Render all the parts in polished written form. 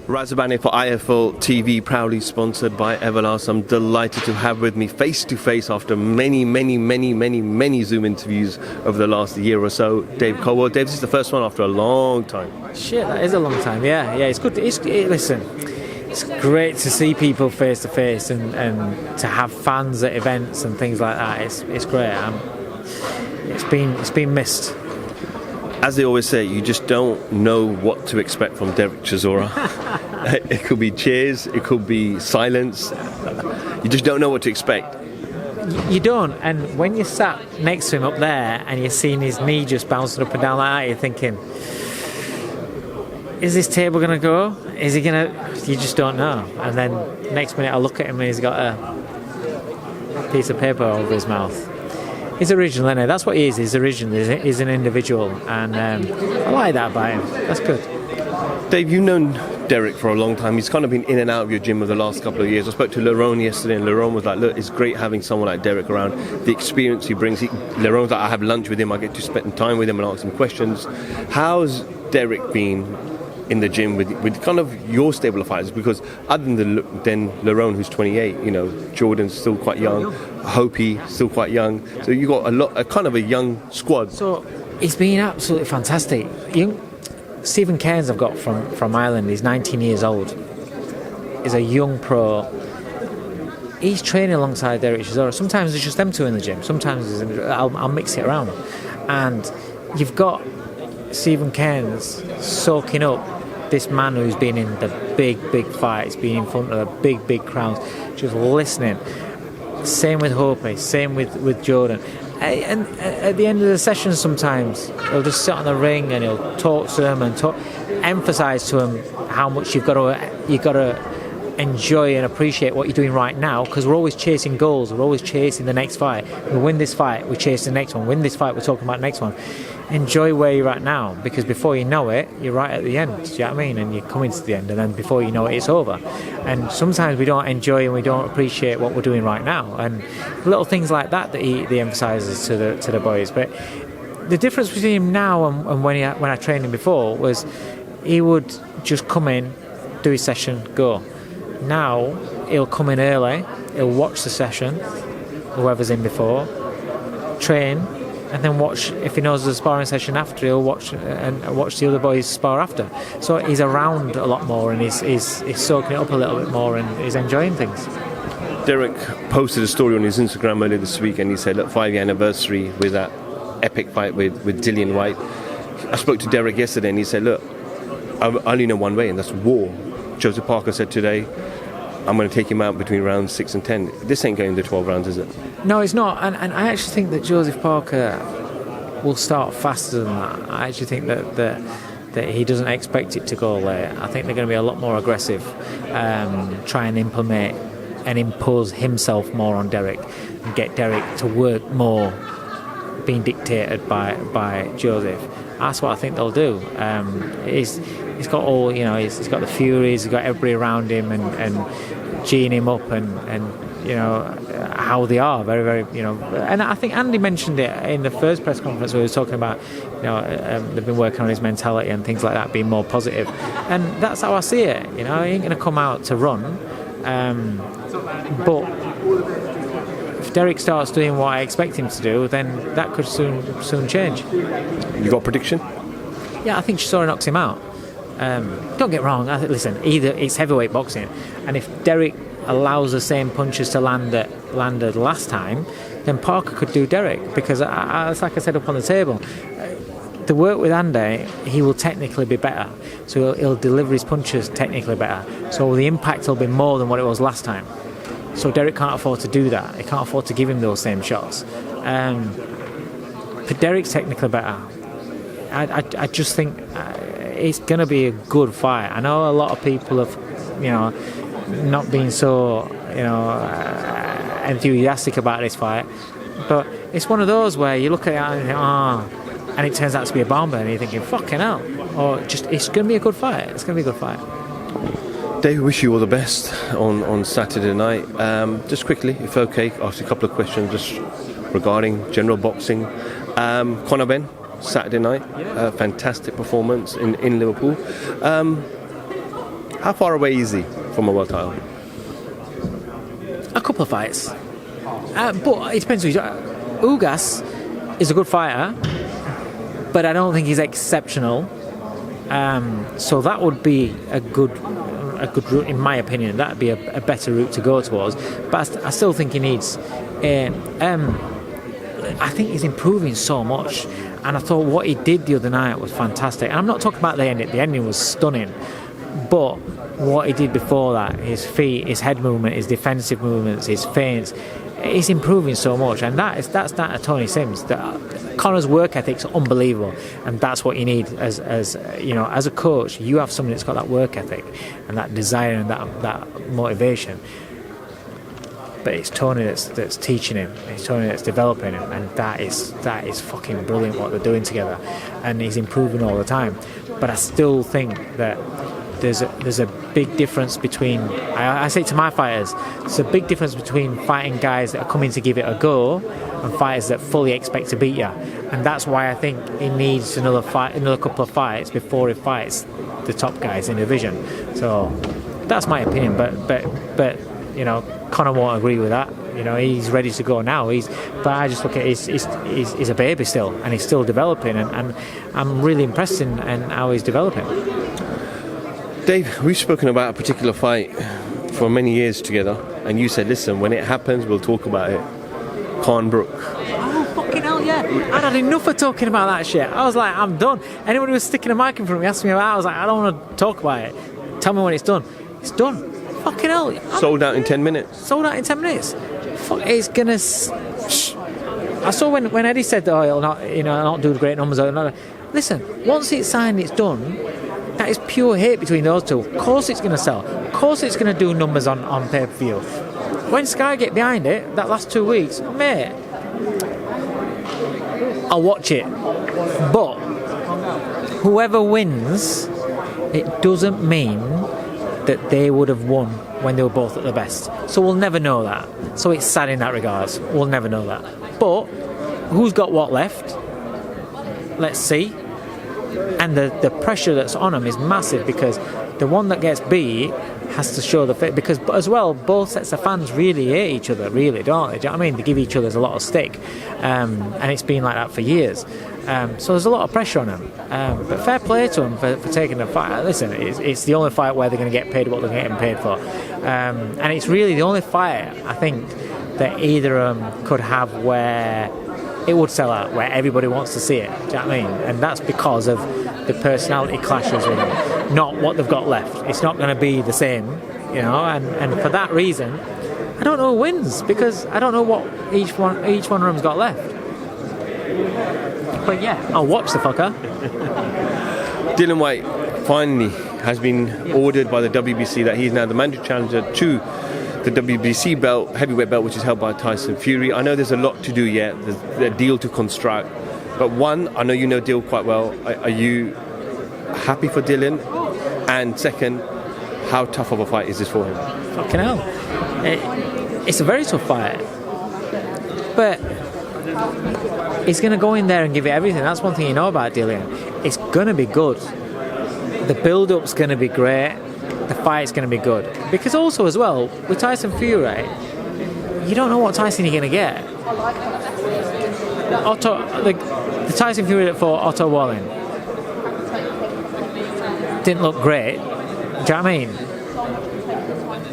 Razabani for IFL TV, proudly sponsored by Everlast. I'm delighted to have with me face to face after many Zoom interviews over the last year or so, Dave Coldwell. Dave, this is the first one after a long time. Shit, that is a long time. Yeah, it's good. Listen, it's great to see people face to face and to have fans at events and things like that. It's great. It's been missed. As they always say, you just don't know what to expect from Derek Chisora. It could be cheers, it could be silence. You just don't know what to expect. You don't, and when you sat next to him up there and you're seeing his knee just bouncing up and down like that, you're thinking, is this table going to go? Is he going to... You just don't know. And then next minute I look at him and he's got a piece of paper over his mouth. He's original, isn't he? That's what he is. He's original. He's an individual, and I like that about him. That's good. Dave, you've known Derek for a long time. He's kind of been in and out of your gym over the last couple of years. I spoke to Lerone yesterday, and Lerone was like, look, it's great having someone like Derek around. The experience he brings. Lerone's like, I have lunch with him, I get to spend time with him and ask him questions. How's Derek been in the gym with kind of your stable of fighters? Because other than Lerone, who's 28, you know, Jordan's still quite young, Hopi still quite young, so you got a kind of a young squad. So it's been absolutely fantastic. Stephen Cairns I've got from Ireland. He's 19 years old. He's a young pro. He's training alongside Derek Chisora. Sometimes it's just them two in the gym. Sometimes I'll mix it around, and you've got Stephen Cairns soaking up this man who's been in the big fights, been in front of the big crowds, just listening. Same with Hopi, same with Jordan. And at the end of the session, sometimes he'll just sit on the ring and he'll talk to them and emphasise to them how much you've got to enjoy and appreciate what you're doing right now, because we're always chasing goals, we're always chasing the next fight. We win this fight, we chase the next one. Win this fight, we're talking about the next one. Enjoy where you're at now, because before you know it, you're right at the end. Do you know what I mean? And you're coming to the end, and then before you know it, it's over. And sometimes we don't enjoy and we don't appreciate what we're doing right now. And little things like that he emphasises to the boys. But the difference between him now and when I trained him before was he would just come in, do his session, go. Now he'll come in early, he'll watch the session, whoever's in before, train, and then watch. If he knows there's a sparring session after, he'll watch the other boys spar after. So he's around a lot more, and he's soaking it up a little bit more, and he's enjoying things. Derek posted a story on his Instagram earlier this week, and he said, look, 5-year anniversary with that epic fight with Dillian Whyte. I spoke to Derek yesterday, and he said, look, I only know one way, and that's war. Chisora-Parker said today, I'm going to take him out between rounds 6 and 10. This ain't going to 12 rounds, is it? No, it's not. And I actually think that Chisora-Parker will start faster than that. I actually think that he doesn't expect it to go late. I think they're going to be a lot more aggressive, try and implement and impose himself more on Derek and get Derek to work more, being dictated by Joseph. That's what I think they'll do. He's got all, you know, he's got the Furies, he's got everybody around him and geeing him up and you know how they are very, you know. And I think Andy mentioned it in the first press conference where he was talking about, you know, they've been working on his mentality and things like that, being more positive. And that's how I see it. You know, he ain't going to come out to run, but if Derek starts doing what I expect him to do, then that could soon change. You got a prediction? Yeah, I think Chisora knocks him out. Don't get wrong. Listen, either it's heavyweight boxing, and if Derek allows the same punches to landed last time, then Parker could do Derek, because it's like I said up on the table. The work with Andy, he will technically be better, so he'll deliver his punches technically better. So the impact will be more than what it was last time. So Derek can't afford to do that. He can't afford to give him those same shots. But Derek's technically better. I just think it's going to be a good fight. I know a lot of people have, you know, not been so, you know, enthusiastic about this fight, but it's one of those where you look at it and think, and it turns out to be a bomber, and you're thinking, fucking hell. Or just, it's going to be a good fight. It's going to be a good fight. Dave, wish you all the best on Saturday night. Just quickly, if okay, ask you a couple of questions just regarding general boxing. Benn, Saturday night, fantastic performance in Liverpool. How far away is he from a world title? A couple of fights. But it depends who Ugas is a good fighter, but I don't think he's exceptional. So that would be a good route, in my opinion. That would be a better route to go towards. But I still think he needs... I think he's improving so much. And I thought what he did the other night was fantastic. And I'm not talking about the ending. The ending was stunning. But what he did before that, his feet, his head movement, his defensive movements, his feints, he's improving so much. And that's that of Tony Sims. Conor's work ethic's unbelievable, and that's what you need as a coach. You have somebody that's got that work ethic and that desire and that motivation. But it's Tony that's teaching him. It's Tony that's developing him, and that is fucking brilliant what they're doing together. And he's improving all the time. But I still think that there's a big difference between. I say to my fighters, there's a big difference between fighting guys that are coming to give it a go and fighters that fully expect to beat you. And that's why I think he needs another couple of fights before he fights the top guys in the division. So that's my opinion. But Conor won't agree with that. He's ready to go now. But I just look at he's a baby still, and he's still developing, and I'm really impressed in how he's developing. Dave, we've spoken about a particular fight for many years together, and you said, listen, when it happens, we'll talk about it. Khan-Brook. Oh, fucking hell, yeah. I'd had enough of talking about that shit. I was like, I'm done. Anyone who was sticking a mic in front of me asking me about it, I was like, I don't want to talk about it. Tell me when it's done. It's done. Fucking hell. Sold out in 10 minutes. Sold out in 10 minutes. Fuck, it's gonna... I saw when Eddie said that, he'll not do great numbers. Listen, once it's signed, it's done. That is pure hate between those two. Of course it's going to sell. Of course it's going to do numbers on pay-per-view. When Sky get behind it, that last 2 weeks, mate, I'll watch it. But whoever wins, it doesn't mean that they would have won when they were both at their best. So we'll never know that. So it's sad in that regards. We'll never know that. But who's got what left? Let's see. And the pressure that's on them is massive, because the one that gets beat has to show the fit. Because as well, both sets of fans really hate each other, really, don't they? Do you know what I mean? They give each other a lot of stick, and it's been like that for years. So there's a lot of pressure on them. But fair play to them for taking the fight. Listen, it's the only fight where they're going to get paid what they're getting paid for, and it's really the only fight I think that either of them could have where it would sell out, where everybody wants to see it. Do you know what I mean? And that's because of the personality clashes with them, not what they've got left. It's not going to be the same, and for that reason, I don't know who wins, because I don't know what each one of them's got left. But yeah, I'll watch the fucker. Dylan White finally has been ordered by the WBC that he's now the mandatory challenger to the WBC belt, heavyweight belt, which is held by Tyson Fury. I know there's a lot to do yet. There's a deal to construct. But one, I know you know Dill quite well. Are you happy for Dylan? And second, how tough of a fight is this for him? Fucking hell. It's a very tough fight. But he's going to go in there and give it everything. That's one thing you know about Dylan. It's going to be good. The build-up's going to be great. The fight's going to be good. Because also as well, with Tyson Fury, you don't know what Tyson you're going to get. The Tyson Fury that fought Otto Wallin didn't look great. Do you know what I mean?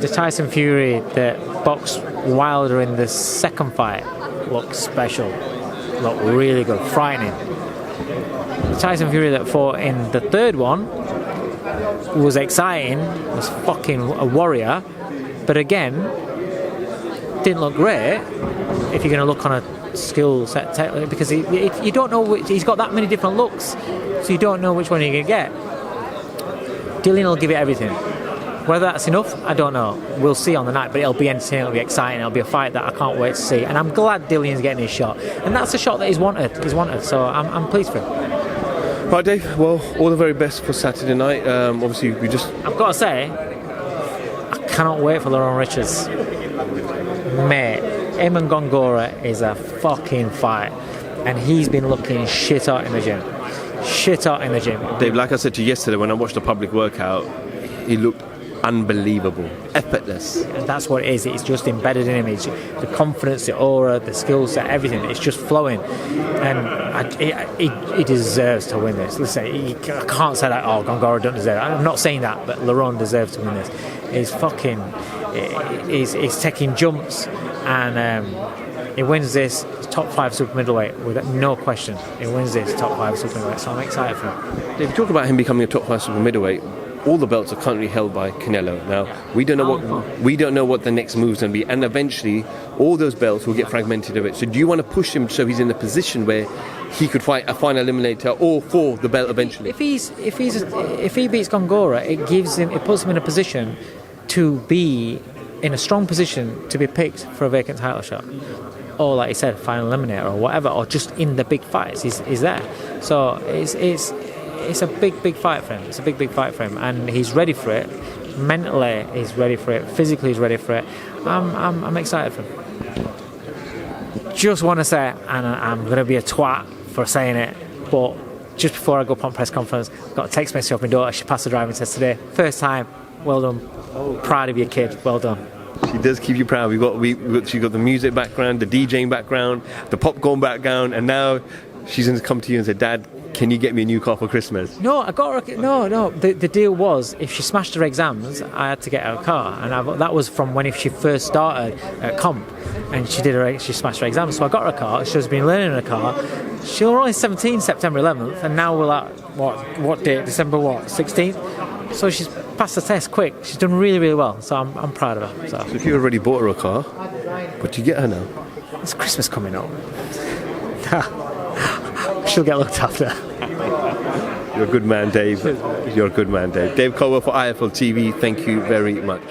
The Tyson Fury that boxed Wilder in the second fight looked special. Looked really good. Frightening. The Tyson Fury that fought in the third one was exciting, was fucking a warrior, but again, didn't look great if you're going to look on a skill set, because you don't know he's got that many different looks, so you don't know which one you're going to get. Dylan will give it everything. Whether that's enough, I don't know. We'll see on the night, but it'll be entertaining, it'll be exciting, it'll be a fight that I can't wait to see, and I'm glad Dylan's getting his shot, and that's a shot that he's wanted, so I'm pleased for him. Right, Dave, well, all the very best for Saturday night. Obviously, I've got to say, I cannot wait for Lerone Richards. Mate, him and Gongora is a fucking fight. And he's been looking shit hot in the gym. Shit hot in the gym. Dave, like I said to you yesterday when I watched the public workout, he looked unbelievable, effortless. And that's what it is. It's just embedded in him. It's the confidence, the aura, the skill set, everything. It's just flowing. And he deserves to win this. Listen, I can't say that, oh, Gongora don't deserve it. I'm not saying that, but Lerone deserves to win this. He's taking jumps, and he wins this top 5 super middleweight with no question. He wins this top 5 super middleweight, so I'm excited for him. If you talk about him becoming a top 5 super middleweight, all the belts are currently held by Canelo. Now we don't know what the next move's going to be, and eventually all those belts will get fragmented of it. So do you want to push him so he's in a position where he could fight a final eliminator or for the belt eventually? If he beats Gongora, it puts him in a position to be in a strong position to be picked for a vacant title shot, or like you said, final eliminator or whatever, or just in the big fights. He's there. So it's a big fight for him. It's a big fight for him, and he's ready for it. Mentally, he's ready for it. Physically, he's ready for it. I'm excited for him. Just want to say, and I'm going to be a twat for saying it, but just before I go up on press conference, I got a text message off my daughter. She passed the driving test today. First time. Well done. Proud of your kid. Well done. She does keep you proud. She got the music background, the DJing background, the popcorn background, and now she's going to come to you and say, Dad, can you get me a new car for Christmas? No, I got her. No. The deal was, if she smashed her exams, I had to get her a car, and that was from when she first started at comp, and she smashed her exams. So I got her a car. She's been learning her car. She was only 17, September 11th, and now we're at what date? December 16th. So she's passed the test quick. She's done really well. So I'm proud of her. So if you already bought her a car, what do you get her now? It's Christmas coming up. She'll get looked after. You're a good man, Dave. You're a good man, Dave. Dave Coldwell for IFL TV. Thank you very much.